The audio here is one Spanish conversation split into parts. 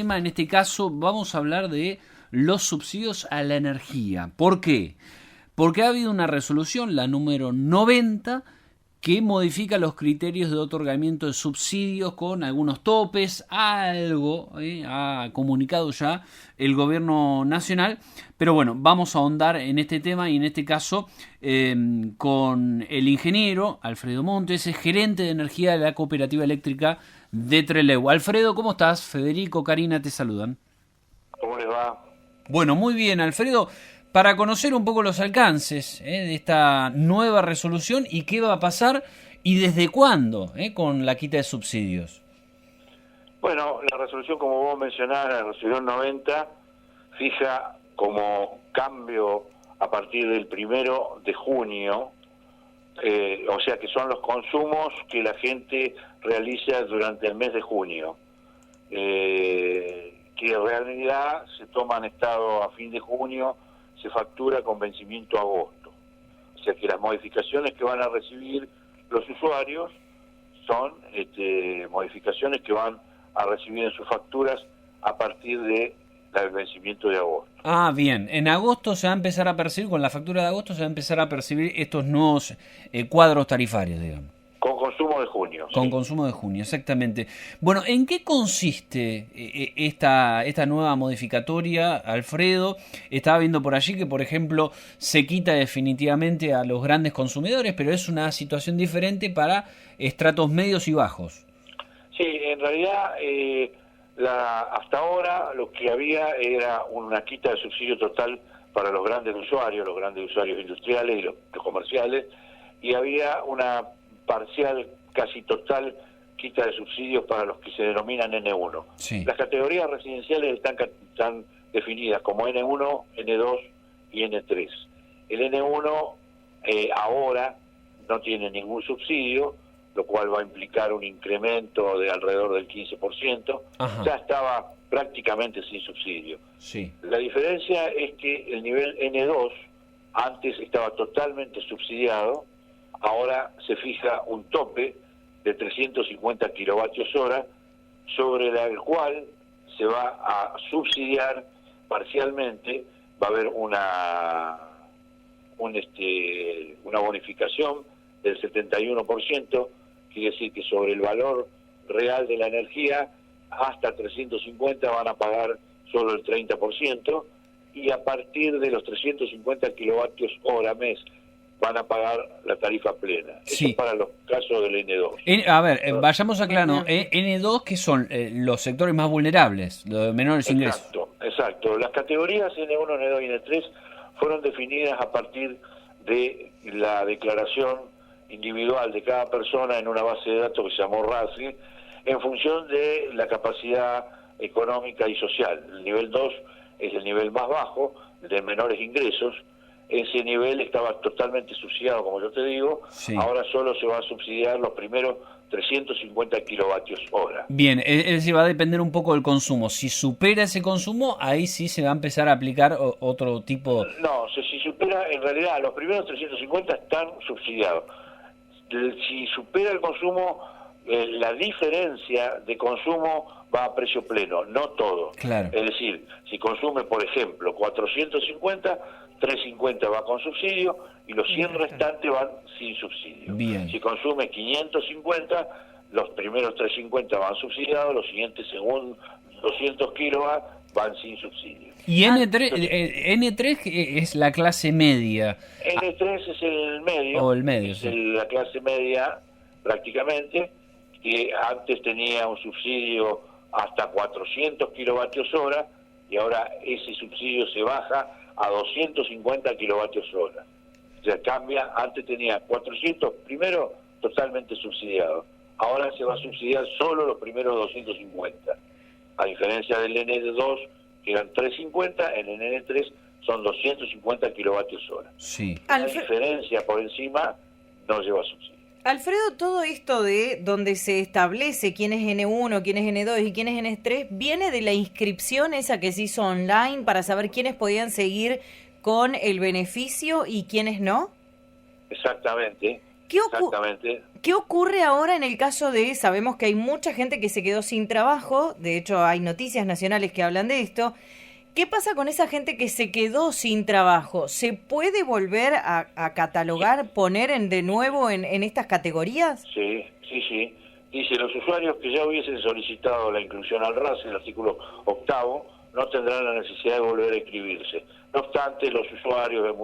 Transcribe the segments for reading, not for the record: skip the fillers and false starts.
En este caso vamos a hablar de los subsidios a la energía. ¿Por qué? Porque ha habido una resolución, la número 90, que modifica los criterios de otorgamiento de subsidios con algunos topes, algo ha comunicado ya el gobierno nacional, pero bueno, vamos a ahondar en este tema y en este caso con el ingeniero Alfredo Montes, es gerente de energía de la cooperativa eléctrica de Trelew. Alfredo, ¿cómo estás? Federico, Karina te saludan. ¿Cómo les va? Bueno, muy bien, Alfredo. Para conocer un poco los alcances de esta nueva resolución y qué va a pasar y desde cuándo con la quita de subsidios. Bueno, la resolución, como vos mencionás, la resolución 90, fija como cambio a partir del 1 de junio, o sea que son los consumos que la gente realiza durante el mes de junio, que en realidad se toman estado a fin de junio, se factura con vencimiento a agosto. O sea que las modificaciones que van a recibir los usuarios son modificaciones que van a recibir en sus facturas a partir del vencimiento de agosto. Ah, bien. En agosto se va a empezar a percibir, con la factura de agosto se va a empezar a percibir estos nuevos cuadros tarifarios, digamos. Con consumo de junio. Con sí. Consumo de junio, exactamente. Bueno, ¿en qué consiste esta nueva modificatoria, Alfredo? Estaba viendo por allí que, por ejemplo, se quita definitivamente a los grandes consumidores, pero es una situación diferente para estratos medios y bajos. Sí, en realidad hasta ahora lo que había era una quita de subsidio total para los grandes usuarios industriales y los comerciales, y había una parcial, casi total, quita de subsidios para los que se denominan N1. Sí. Las categorías residenciales están definidas como N1, N2 y N3. El N1 ahora no tiene ningún subsidio, lo cual va a implicar un incremento de alrededor del 15%. Ajá. Ya estaba prácticamente sin subsidio. Sí. La diferencia es que el nivel N2 antes estaba totalmente subsidiado, ahora se fija un tope de 350 kilovatios hora, sobre el cual se va a subsidiar parcialmente. Va a haber una bonificación del 71%, quiere decir que sobre el valor real de la energía, hasta 350 van a pagar solo el 30%, y a partir de los 350 kilovatios hora mes van a pagar la tarifa plena. Sí. Eso es para los casos del N2. Vayamos aclarando. N2, que son los sectores más vulnerables, los de menores ingresos. Exacto. Las categorías N1, N2 y N3 fueron definidas a partir de la declaración individual de cada persona en una base de datos que se llamó RASI, en función de la capacidad económica y social. El nivel 2 es el nivel más bajo, de menores ingresos. Ese nivel estaba totalmente subsidiado, como yo te digo. Sí. Ahora solo se va a subsidiar los primeros 350 kilovatios hora. Bien, es decir, va a depender un poco del consumo. Si supera ese consumo, ahí sí se va a empezar a aplicar otro tipo... No, si supera, en realidad los primeros 350 están subsidiados. Si supera el consumo, la diferencia de consumo va a precio pleno, no todo. Claro. Es decir, si consume, por ejemplo, 450, 350 va con subsidio y los 100 restantes van sin subsidio. Bien. Si consume 550, los primeros 350 van subsidiados, los siguientes, según 200 kilovatios, van sin subsidio. Y N3 es la clase media. N3 es el medio. O el medio, es sí. la clase media, prácticamente, que antes tenía un subsidio hasta 400 kilovatios hora, y ahora ese subsidio se baja a 250 kilovatios hora. O sea, cambia, antes tenía 400, primero totalmente subsidiado, ahora se va a subsidiar solo los primeros 250, a diferencia del N2, que eran 350, en el N3 son 250 kilovatios hora. Sí. La diferencia por encima no lleva subsidio. Alfredo, todo esto de donde se establece quién es N1, quién es N2 y quién es N3, ¿viene de la inscripción esa que se hizo online para saber quiénes podían seguir con el beneficio y quiénes no? Exactamente. ¿Qué ¿Qué ocurre ahora en el caso de, sabemos que hay mucha gente que se quedó sin trabajo, de hecho hay noticias nacionales que hablan de esto? ¿Qué pasa con esa gente que se quedó sin trabajo? ¿Se puede volver a catalogar, poner de nuevo en estas categorías? Sí. Dice, los usuarios que ya hubiesen solicitado la inclusión al RAS, el artículo 8º, no tendrán la necesidad de volver a inscribirse. No obstante, los usuarios,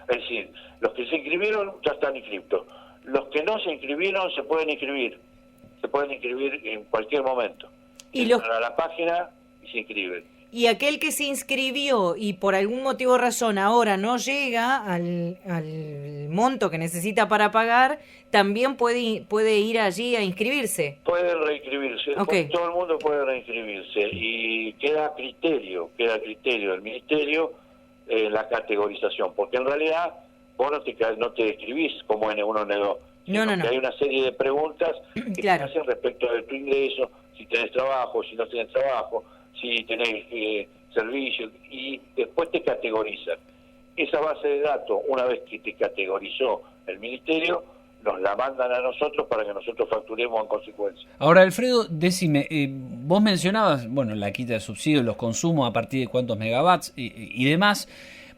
es decir, los que se inscribieron ya están inscriptos. Los que no se inscribieron se pueden inscribir en cualquier momento. Entran a la página y se inscriben. Y aquel que se inscribió y por algún motivo o razón ahora no llega al monto que necesita para pagar, también puede ir allí a inscribirse. Puede reinscribirse, Okay. Todo el mundo puede reinscribirse y queda a criterio del Ministerio la categorización, porque en realidad vos no te escribís como N1 N2, No. hay una serie de preguntas que Claro. te hacen respecto de tu ingreso, si tenés trabajo, si no tenés trabajo, si tenés servicio, y después te categorizan. Esa base de datos, una vez que te categorizó el Ministerio, nos la mandan a nosotros para que nosotros facturemos en consecuencia. Ahora, Alfredo, decime, vos mencionabas, bueno, la quita de subsidios, los consumos a partir de cuántos megawatts y demás.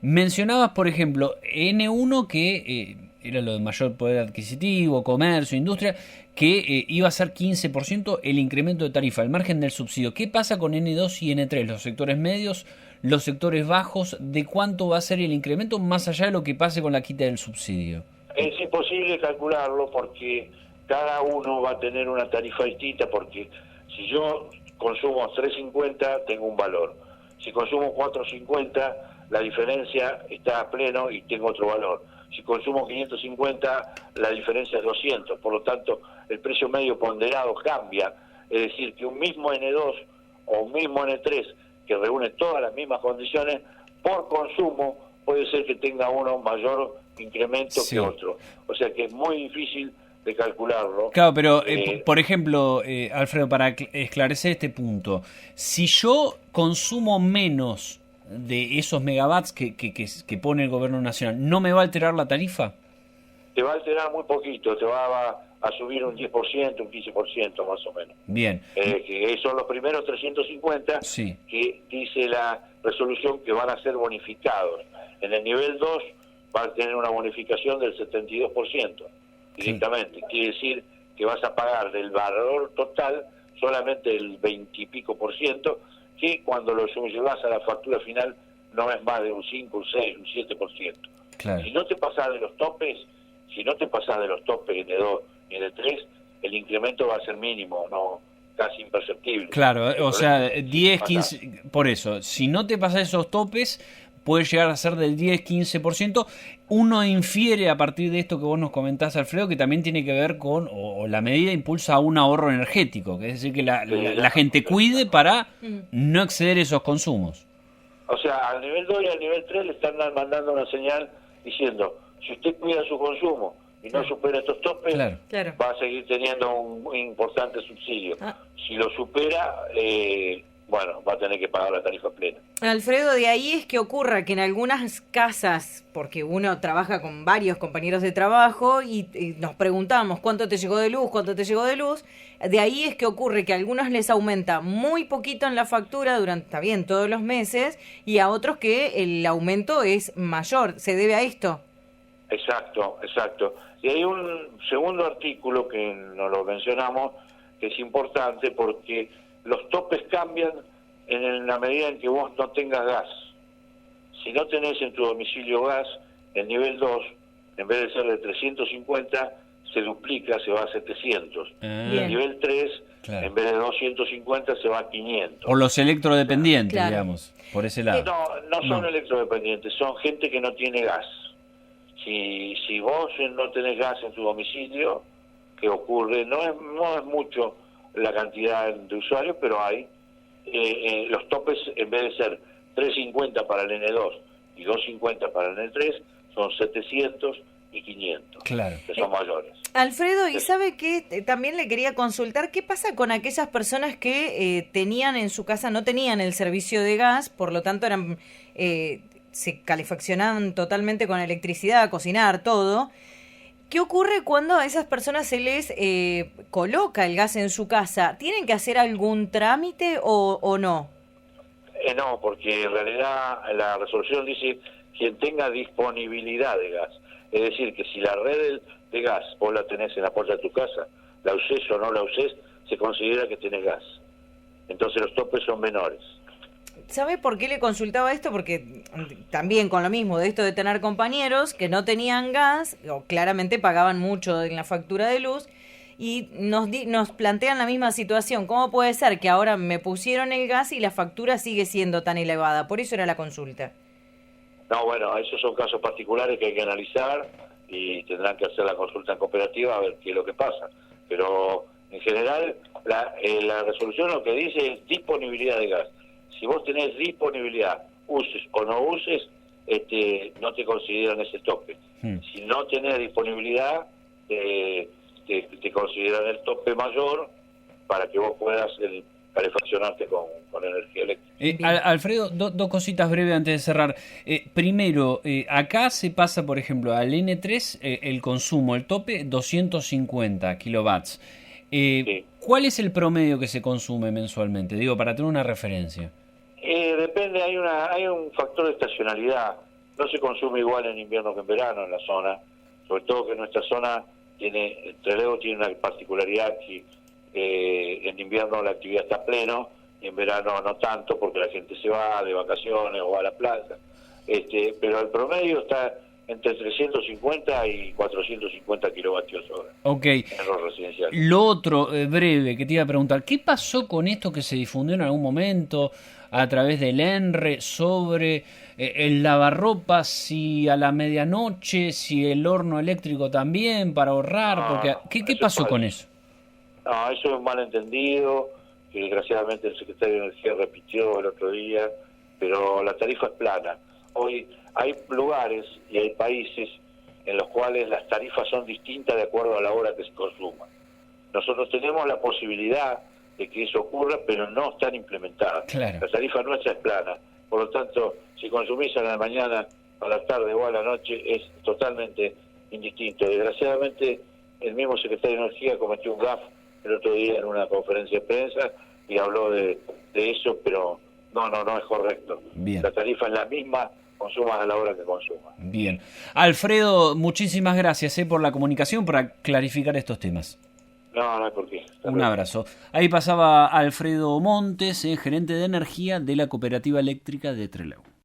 Mencionabas, por ejemplo, N1, que era lo de mayor poder adquisitivo, comercio, industria, que iba a ser 15% el incremento de tarifa, el margen del subsidio. ¿Qué pasa con N2 y N3, los sectores medios, los sectores bajos? ¿De cuánto va a ser el incremento más allá de lo que pase con la quita del subsidio? Es imposible calcularlo porque cada uno va a tener una tarifa distinta, porque si yo consumo 3.50 tengo un valor, si consumo 4.50 la diferencia está a pleno y tengo otro valor, si consumo 550 la diferencia es 200, por lo tanto el precio medio ponderado cambia, es decir que un mismo N2 o un mismo N3 que reúne todas las mismas condiciones, por consumo puede ser que tenga uno mayor incremento que otro. O sea que es muy difícil de calcularlo. Claro, pero por ejemplo, Alfredo, para esclarecer este punto, si yo consumo menos de esos megawatts que pone el gobierno nacional, ¿no me va a alterar la tarifa? Te va a alterar muy poquito, te va a subir un 10%, un 15% más o menos. Bien. Que son los primeros 350 que dice la resolución que van a ser bonificados. En el nivel 2 va a tener una bonificación del 72% directamente. Quiere decir que vas a pagar del valor total solamente el 20 y pico por ciento, que cuando lo llevas a la factura final no es más de un 5, un 6, un 7%. Claro. Si no te pasás de los topes N2 y N3, el incremento va a ser mínimo, no casi imperceptible. Claro, o sea, 10, 15, por eso, si no te pasas esos topes, puede llegar a ser del 10-15%. Uno infiere a partir de esto que vos nos comentás, Alfredo, que también tiene que ver con, o la medida impulsa a un ahorro energético, que es decir, que la gente cuide para no exceder esos consumos. O sea, al nivel 2 y al nivel 3 le están mandando una señal diciendo, si usted cuida su consumo y no supera estos topes, va a seguir teniendo un importante subsidio. Si lo supera, va a tener que pagar la tarifa plena. Alfredo, de ahí es que ocurra que en algunas casas, porque uno trabaja con varios compañeros de trabajo y nos preguntamos cuánto te llegó de luz, de ahí es que ocurre que a algunos les aumenta muy poquito en la factura durante, está bien, todos los meses, y a otros que el aumento es mayor. ¿Se debe a esto? Exacto. Y hay un segundo artículo que no lo mencionamos, que es importante porque los topes cambian en la medida en que vos no tengas gas. Si no tenés en tu domicilio gas, el nivel 2, en vez de ser de 350, se duplica, se va a 700. Y el nivel 3, en vez de 250, se va a 500. Por los electrodependientes, digamos, por ese lado. No son electrodependientes, son gente que no tiene gas. Si vos no tenés gas en tu domicilio, ¿qué ocurre? No es mucho la cantidad de usuarios, pero hay. Los topes, en vez de ser 350 para el N2 y 250 para el N3, son 700 y 500, que son mayores. Alfredo, y sabe que también le quería consultar, ¿qué pasa con aquellas personas que tenían en su casa, no tenían el servicio de gas, por lo tanto eran se calefaccionaban totalmente con electricidad, cocinar, todo? ¿Qué ocurre cuando a esas personas se les coloca el gas en su casa? ¿Tienen que hacer algún trámite o no? No, porque en realidad la resolución dice quien tenga disponibilidad de gas. Es decir, que si la red de gas vos la tenés en la puerta de tu casa, la usés o no la usés, se considera que tenés gas. Entonces los topes son menores. ¿Sabe por qué le consultaba esto? Porque también con lo mismo de esto de tener compañeros que no tenían gas, o claramente pagaban mucho en la factura de luz, y nos plantean la misma situación. ¿Cómo puede ser que ahora me pusieron el gas y la factura sigue siendo tan elevada? Por eso era la consulta. No, bueno, esos son casos particulares que hay que analizar y tendrán que hacer la consulta en cooperativa a ver qué es lo que pasa. Pero en general la resolución lo que dice es disponibilidad de gas. Si vos tenés disponibilidad, uses o no uses, no te consideran ese tope. Si no tenés disponibilidad, te consideran el tope mayor para que vos puedas calefaccionarte con energía eléctrica. Alfredo, dos cositas breves antes de cerrar. Primero, acá se pasa, por ejemplo, al N3 el consumo, el tope, 250 kilowatts. Sí. ¿Cuál es el promedio que se consume mensualmente? Digo, para tener una referencia. Depende, hay un factor de estacionalidad. No se consume igual en invierno que en verano en la zona, sobre todo que nuestra zona Trelew tiene una particularidad que en invierno la actividad está a pleno, en verano no tanto porque la gente se va de vacaciones o va a la playa. Pero el promedio está entre 350 y 450 kilovatios hora. Ok. En los residenciales. Lo otro, breve, que te iba a preguntar, ¿qué pasó con esto que se difundió en algún momento a través del ENRE sobre el lavarropas, si a la medianoche, si el horno eléctrico también, para ahorrar? Porque ¿qué pasó con eso? No, eso es un malentendido, que desgraciadamente el secretario de Energía repitió el otro día, pero la tarifa es plana. Hoy hay lugares y hay países en los cuales las tarifas son distintas de acuerdo a la hora que se consuma. Nosotros tenemos la posibilidad de que eso ocurra, pero no están implementadas. Claro. La tarifa nuestra es plana, por lo tanto, si consumís a la mañana, a la tarde o a la noche, es totalmente indistinto. Desgraciadamente, el mismo secretario de Energía cometió un gaffe el otro día en una conferencia de prensa y habló de eso, pero no es correcto. Bien. La tarifa es la misma, consumas a la hora que consumas. Bien. Alfredo, muchísimas gracias por la comunicación, para clarificar estos temas. No hay por qué. Un abrazo. Ahí pasaba Alfredo Montes, gerente de energía de la Cooperativa Eléctrica de Trelew.